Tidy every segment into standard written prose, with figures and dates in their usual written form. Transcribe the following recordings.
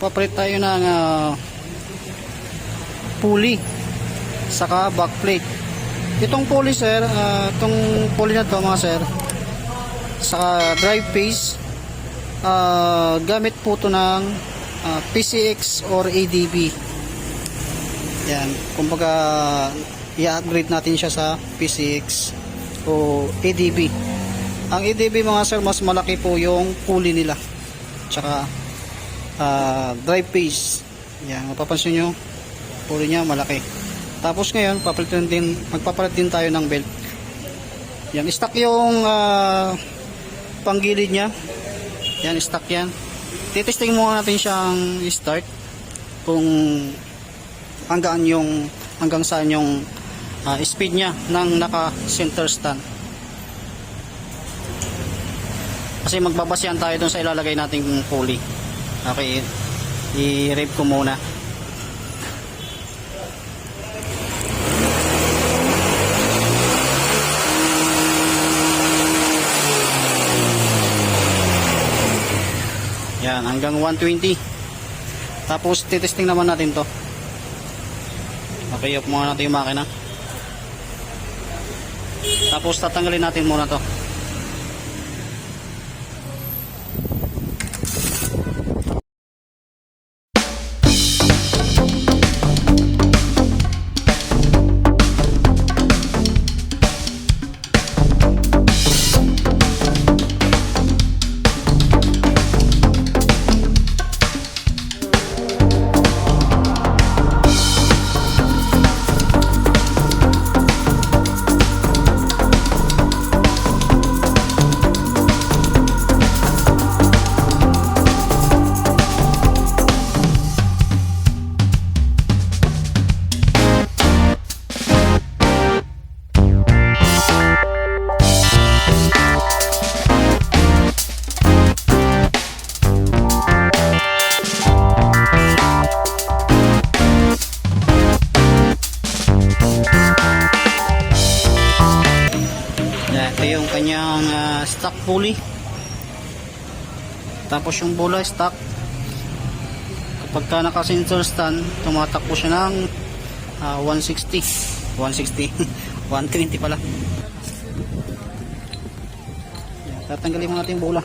magpapalit tayo ng pulley saka backplate. Itong pulley sir, itong pulley na to mga sir, saka drive phase, gamit po to ng PCX or ADB. Yan, kumbaga i-upgrade natin siya sa PCX o ADB. Ang ADB mga sir, mas malaki po yung pulley nila, tsaka drive phase. Yan, mapapansin nyo, pulley niya malaki. Tapos ngayon magpapalit din tayo ng belt. Yan, stock yung panggilid niya. Yan, stock yan. Titesting muna natin siyang start kung hanggang saan yung speed niya ng naka center stand. Kasi magbabasehan tayo dun sa ilalagay nating pulley. Okay, i-rev ko muna. Yan, hanggang 120. Tapos titesting naman natin to. Okay, off muna natin yung makina. Tapos tatanggalin natin muna to. Ito yung kanyang stock pulley. Tapos yung bola stock. Kapag ka naka sensor stand, tumatakbo siya ng 160 120 pala. Yan, tatanggalin mo natin yung bola.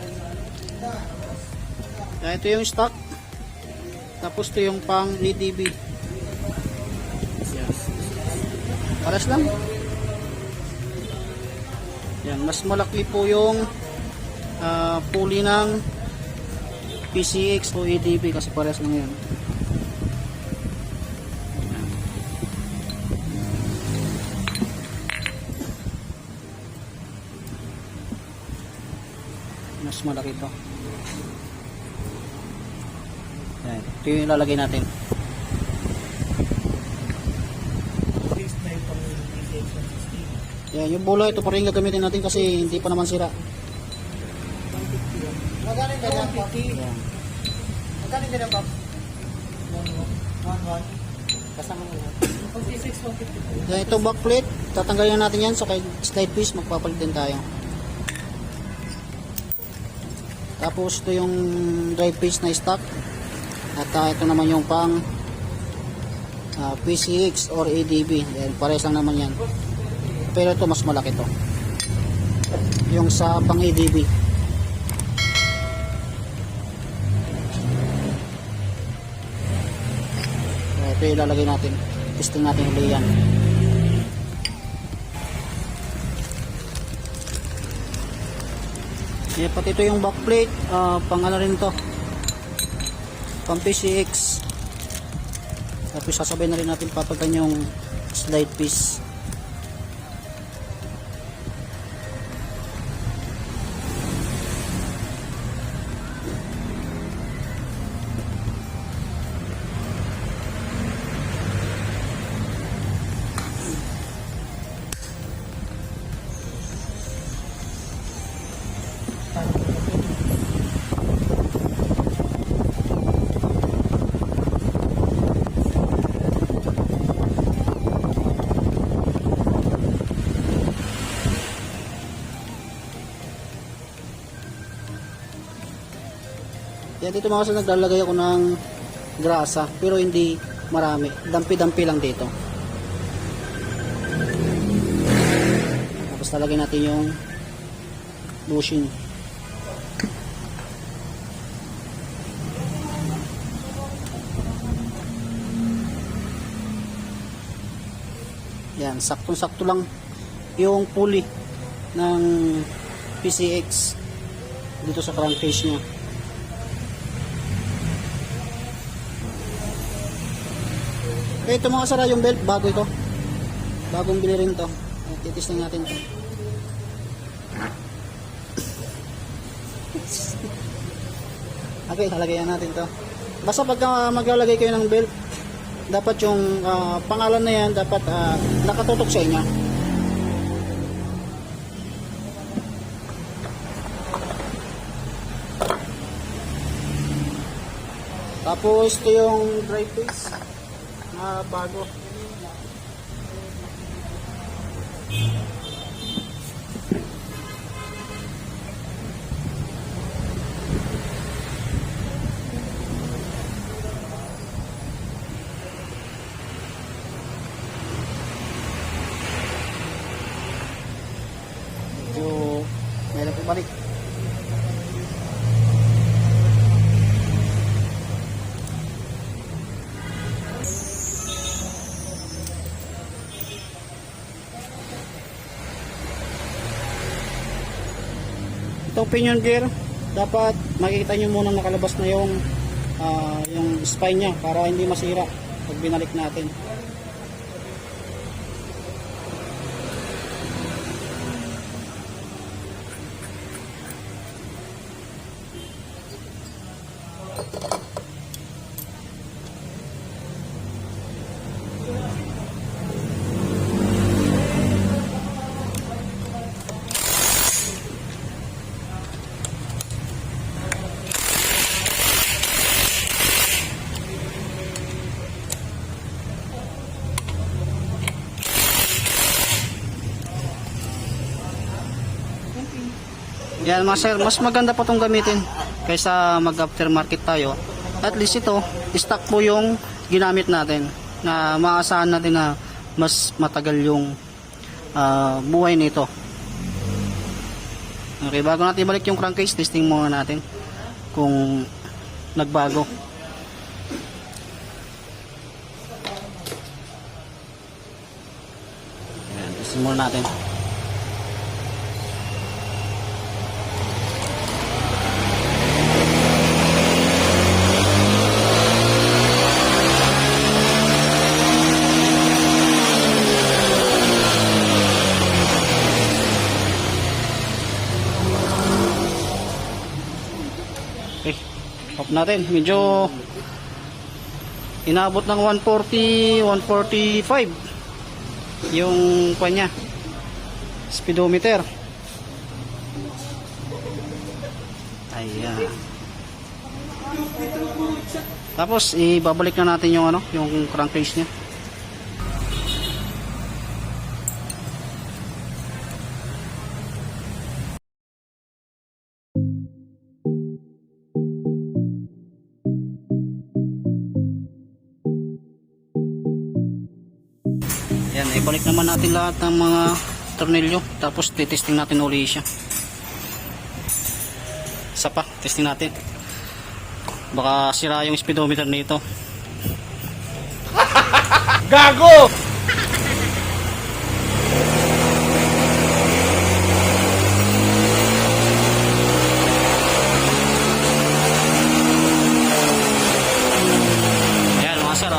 Yan, ito yung stock. Tapos ito yung pang ADB. Yan. Paras lang. Yan, mas malaki po yung pulley ng PCX o ADB kasi parehas lang yan. Mas malaki ito. Yan, ito yung ilalagay natin. Yan, yung bola ito pa rin gagamitin natin kasi hindi pa naman sira. Magkano yung ganyan, Pop? Magkano yung ganyan, Pop? 1-1. Kasama mo yan. 56, 150. Yan, ito backplate. Tatanggalin natin yan. So, kay slide piece, magpapalit din tayo. Tapos, ito yung drive piece na stock. At ito naman yung pang PCX or ADB. Yan, pares lang naman yan. Pero ito mas malaki to, yung sa pang ADB. Ito yung ilalagay natin. Testing natin ulit yan. Pati ito yung backplate, pang ano rin to, pang PCX. Tapos sasabay na rin natin papagan yung slide piece. Kaya dito mga sa naglalagay ako ng grasa, pero hindi marami. Dampi-dampi lang dito. Tapos talagay natin yung bushing. Yan, saktong-sakto lang yung pulley ng PCX dito sa crankcase niya. Okay, ito mga sara yung belt, bago ito. Bagong bili rin to. Titisting natin to. Okay, lalagayan natin to. Basta pagka maglalagay kayo ng belt, dapat yung pangalan na yan dapat nakatutok sa inyo. Tapos ito yung dry piece na bago. Meron po balik. Itong pinion gear, dapat makikita nyo muna nakalabas na yung spine nya para hindi masira pag binalik natin. Yan mga sir, mas maganda pa itong gamitin kaysa mag aftermarket tayo. At least ito, stock po yung ginamit natin na maasahan natin na mas matagal yung buhay nito. Okay, bago natin ibalik yung crankcase, testing muna natin kung nagbago. Yan, testing muna natin. Okay, off natin. Medyo inabot ng 140, 145 yung kanya speedometer. Ayan. Tapos ibabalik na natin yung yung crankcase niya. Yan, ibalik naman natin lahat ng mga tornilyo, tapos titesting natin uli siya. Isa pa, testing natin. Baka sira yung speedometer nito. Gago! Yan mga sir,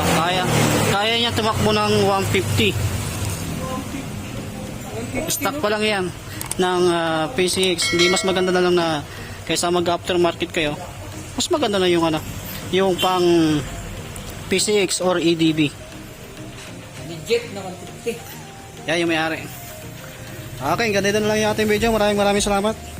kaya niya tumakbo ng 150. Stock pa lang yan ng PCX. Hindi mas maganda na lang na kaysa mag aftermarket kayo, mas maganda na yung yung pang PCX or EDB. Legit na 150. Yan yung may-ari. Okay, ganito na lang yung ating video. Maraming salamat.